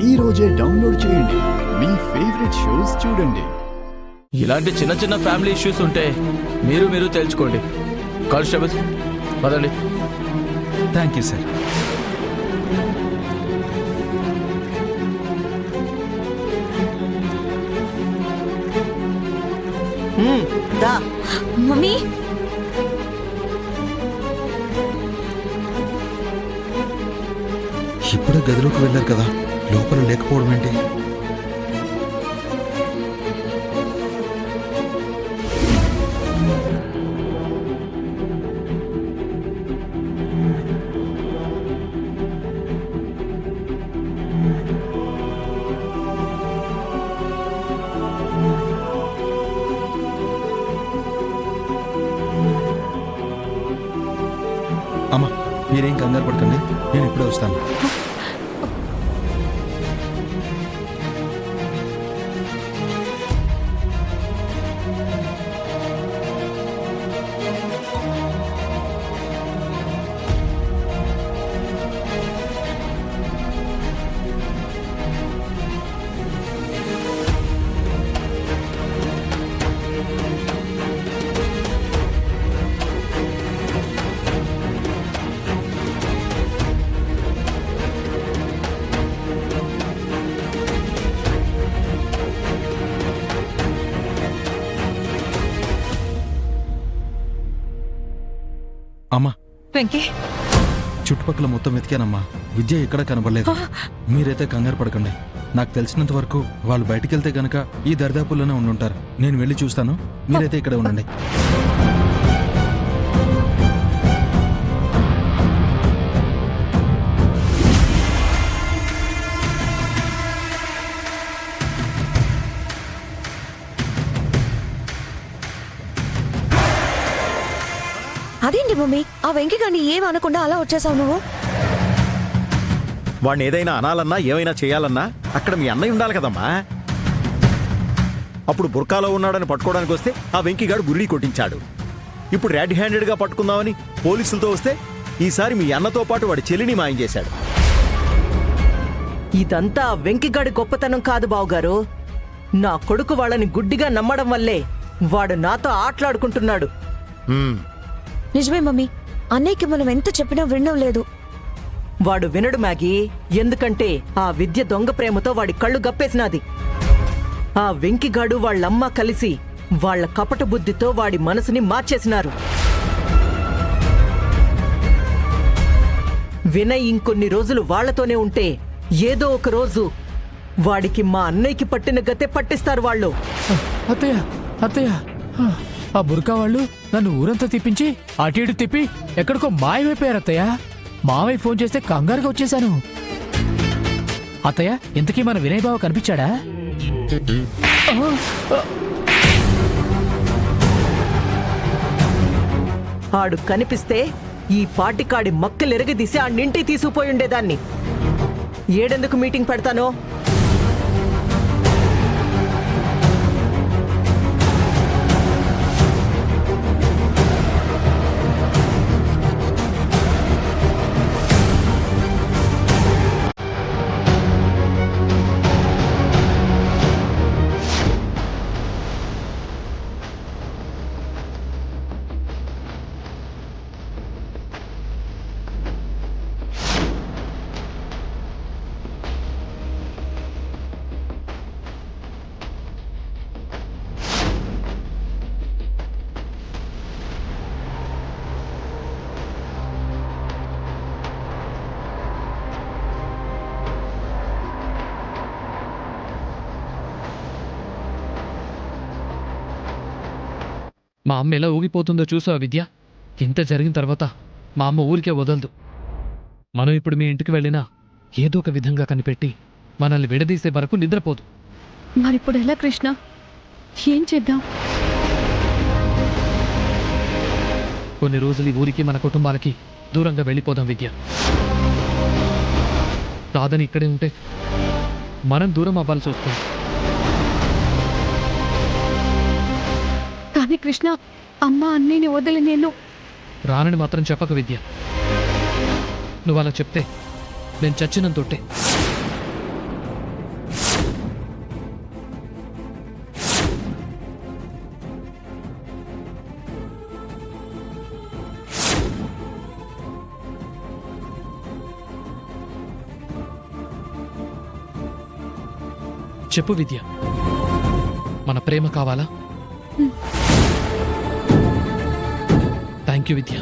ఈ రోజే డౌన్లోడ్ చేయండి. మీ ఫేవరెట్ షోస్ చూడండి. ఇలాంటి చిన్న చిన్న ఫ్యామిలీ ఇష్యూస్ ఉంటే మీరు తెలుసుకోండి. కానిస్టేబుల్స్ పదండి. Thank you sir. మమ్మీ ఇప్పుడే గదిలోకి వెళ్ళారు కదా, లోపల లేకపోవడం ఏంటి? అమ్మా, మీరేం కంగారు పడకండి, నేను ఇప్పుడే వస్తాను. అమ్మా, వెంకీ చుట్టుపక్కల మొత్తం వెతికానమ్మా, విద్య ఎక్కడా కనబడలేదు. మీరైతే కంగారు పడకండి. నాకు తెలిసినంత వరకు వాళ్ళు బయటికి వెళ్తే గనక ఈ దరిదాపుల్లోనే ఉండుంటారు. నేను వెళ్ళి చూస్తాను, మీరైతే ఇక్కడే ఉండండి. అదేంటి మమ్మీ, ఆ వెంకీ గారిని ఏం అనకుండా అలా వచ్చేసావు నువ్వు? వాడిని ఏదైనా అనాలన్నా ఏమైనా చేయాలన్నా అక్కడ మీ అన్నయ్య ఉండాలి కదమ్మా. అప్పుడు బుర్కాలో ఉన్నాడని పట్టుకోవడానికి వస్తే ఆ వెంకీగాడు బురిడి కొట్టించాడు. ఇప్పుడు రెడ్ హ్యాండెడ్గా పట్టుకుందామని పోలీసులతో వస్తే ఈసారి మీ అన్నతో పాటు వాడి చెల్లిని మాయం చేశాడు. ఇదంతా వెంకిగాడి గొప్పతనం కాదు బావుగారు. నా కొడుకు వాళ్ళని గుడ్డిగా నమ్మడం వల్లే వాడు నాతో ఆటలాడుకుంటున్నాడు. నిజమే మమ్మీ, అన్నయ్యకి మనం ఎంత చెప్పినా వినడం లేదు. వాడు వినడు మ్యాగీ, ఎందుకంటే ఆ విద్య దొంగ ప్రేమతో వాడి కళ్ళు గప్పేసినది. ఆ వెంకిగాడు వాళ్ళమ్మ కలిసి వాళ్ళ కపట బుద్ధితో వాడి మనసుని మార్చేసినారు. వినయ్ ఇంకొన్ని రోజులు వాళ్లతోనే ఉంటే ఏదో ఒక రోజు వాడికి మా అన్నయ్యకి పట్టిన గతే పట్టిస్తారు వాళ్ళు. అత్తయ్య అత్తయ్య, ఆ బుర్కా వాళ్ళు నన్ను ఊరంతా తిప్పించి అటు ఇటు తిప్పి ఎక్కడికో మాయమైపోయారు అత్తయ్య. మావయ్య ఫోన్ చేస్తే కంగారుగా వచ్చేశాను. అత్తయ్య, ఇంతకీ మన వినయ్ బావ కనిపించాడా? ఆడు కనిపిస్తే ఈ పాటికాడి మక్కలెరగదీసి ఆ నింటి తీసుకుపోయి ఉండేదాన్ని. ఏడెందుకు మీటింగ్ పెడతానో? మా అమ్మ ఎలా ఊగిపోతుందో చూసా విద్య. ఇంత జరిగిన తర్వాత మా అమ్మ ఊరికే వదలదు. మనం ఇప్పుడు మీ ఇంటికి వెళ్ళినా ఏదో ఒక విధంగా కనిపెట్టి మనల్ని విడదీసే వరకు నిద్రపోదు. మరిప్పుడు ఎలా కృష్ణ? ఏం చేద్దాం? కొన్ని రోజులు ఈ ఊరికి మన కుటుంబాలకి దూరంగా వెళ్ళిపోదాం విద్య. రాదని ఇక్కడే ఉంటే మనం దూరం అవ్వాల్సి వస్తుంది. కానీ కృష్ణ, అమ్మ అన్నయ్యని వదిలి నేను రానని మాత్రం చెప్పక విద్య. నువ్వు అలా చెప్తే నేను చచ్చినంతొట్టే. చెప్పు విద్య, మన ప్రేమ కావాలా? థ్యాంక్ యూ విద్య.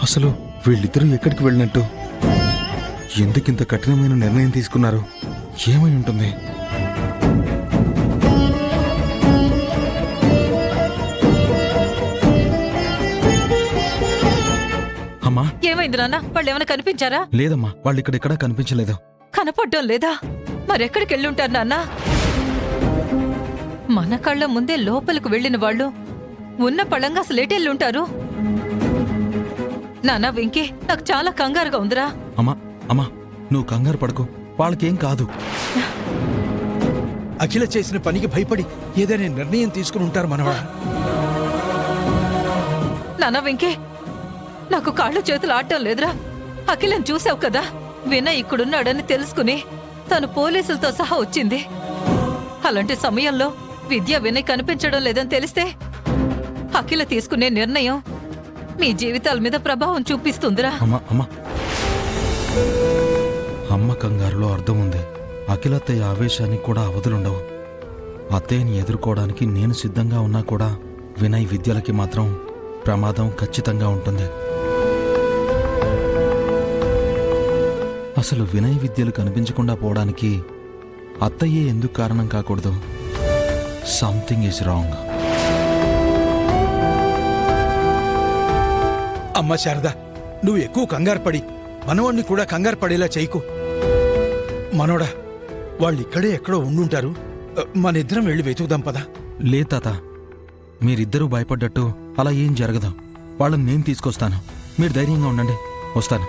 అసలు వీళ్ళిద్దరూ ఎక్కడికి వెళ్ళినట్టు? ఎందుకింత కఠినమైన నిర్ణయం తీసుకున్నారు? ఏమై ఉంటుంది? అమ్మా, ఏమైంది నాన్న? వాళ్ళు ఏమైనా కనిపించారా? లేదమ్మా, వాళ్ళు ఇక్కడెక్కడా కనిపించలేదు. కనపడ్డం లేదా? మరెక్కడికి వెళ్ళుంటారు నాన్న? మన కళ్ళ ముందే లోపలికి వెళ్ళిన వాళ్ళు ఉన్న పళంగా అసలు ఎటెళ్ళుంటారు? నాన్న వెంకీ, నాకు చాలా కంగారుగా ఉందిరా. అమ్మా అమ్మా, నువ్వు కంగారు పడకు, వాళ్ళకేం కాదు. అఖిల చేసిన పనికి భయపడి ఏదైనా నిర్ణయం తీసుకుని ఉంటారు మనవాడా. నాన్న వెంకీ, నాకు కాళ్ళు చేతులు ఆడటం లేదురా. అఖిలను చూసావు కదా, వినయ్ ఇక్కడున్నాడని తెలుసుకుని తను పోలీసులతో సహా వచ్చింది. అలాంటి సమయంలో విద్య వినయ్ కనిపించడం లేదని తెలిస్తే అఖిల తీసుకునే నిర్ణయం మీ జీవితాల మీద ప్రభావం చూపిస్తుందిరా. అమ్మా అమ్మా, అమ్మ కంగారులో అర్థం ఉంది. అఖిలత్తయ్య ఆవేశానికి కూడా అవధులుండవు. అత్తయ్యని ఎదుర్కోవడానికి నేను సిద్ధంగా ఉన్నా కూడా వినయ్ విద్యలకి మాత్రం ప్రమాదం ఖచ్చితంగా ఉంటుంది. అసలు వినయ్ విద్యలు కనిపించకుండా పోవడానికి అత్తయ్యే ఎందుకు కారణం కాకూడదు? Something is wrong. అమ్మ శారద, నువ్వు ఎక్కువ కంగారు పడి మనవాణ్ణి కూడా కంగారు పడేలా చేయకు. మనోడా, వాళ్ళు ఇక్కడే ఎక్కడో ఉండుంటారు. మన ఇద్దరం వెళ్ళి వెతుకుదాం పదా. లే తాత, మీరిద్దరూ భయపడ్డట్టు అలా ఏం జరగదు. వాళ్ళని నేను తీసుకొస్తాను. మీరు ధైర్యంగా ఉండండి, వస్తాను.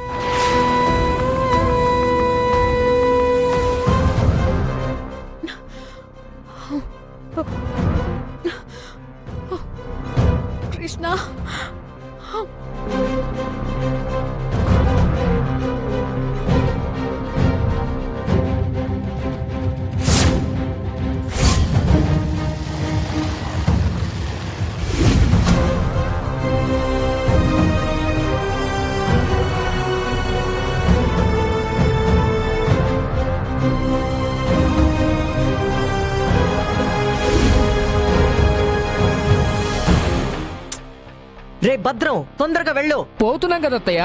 కృష్ణ, రే భద్రం, తొందరగా వెళ్ళు. పోతున్నాం కదా అత్తయ్య.